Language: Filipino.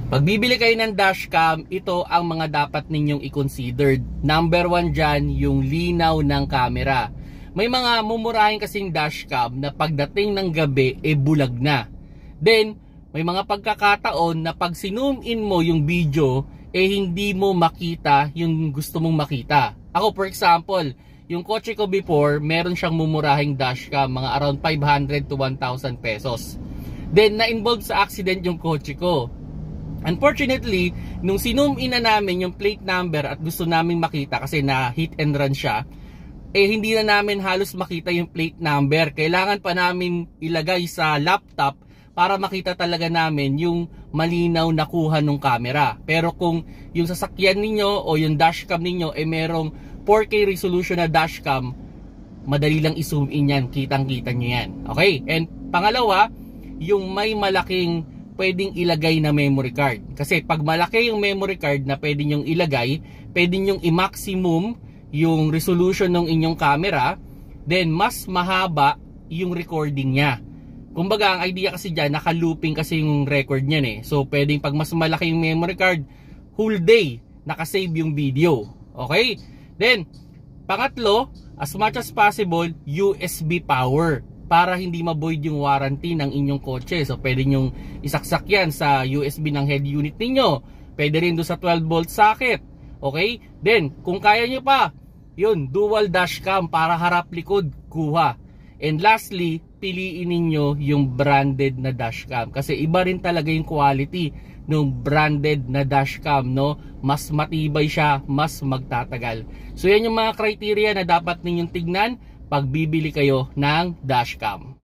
Pag bibili kayo ng dashcam, ito ang mga dapat ninyong i-consider. Number 1 dyan, yung linaw ng camera. May mga mumurahin kasing dashcam na pagdating ng gabi, bulag na. Then, may mga pagkakataon na pag sinoom in mo yung video, hindi mo makita yung gusto mong makita. Ako for example, yung kotse ko before, meron siyang mumurahing dashcam, mga around 500 to 1,000 pesos. Then, na-involve sa accident yung kotse ko. Unfortunately, nung sinoom in na namin yung plate number at gusto namin makita kasi na hit and run siya, hindi na namin halos makita yung plate number. Kailangan pa namin ilagay sa laptop para makita talaga namin yung malinaw na kuha ng camera. Pero kung yung sasakyan ninyo o yung dashcam ninyo merong 4K resolution na dashcam, madali lang i-zoom in yan, kitang-kita nyo yan. Okay? And pangalawa, yung may malaking pwedeng ilagay na memory card. Kasi pag malaki yung memory card na pwede nyong ilagay, pwede nyong i-maximum yung resolution ng inyong camera, then mas mahaba yung recording niya. Kumbaga, ang idea kasi dyan, naka-looping kasi yung record niyan eh. So, pwedeng pag mas malaki yung memory card, whole day, nakasave yung video. Okay? Then, pangatlo, as much as possible, USB power para hindi ma-void yung warranty ng inyong kotse. So, pwede nyong isaksak yan sa USB ng head unit ninyo. Pwede rin doon sa 12 volt socket. Okay? Then, kung kaya nyo pa, yun, dual dashcam para harap-likod, kuha. And lastly, piliin ninyo yung branded na dashcam. Kasi iba rin talaga yung quality ng branded na dashcam, no? Mas matibay siya, mas magtatagal. So, yan yung mga criteria na dapat ninyong tignan pag bibili kayo ng dashcam.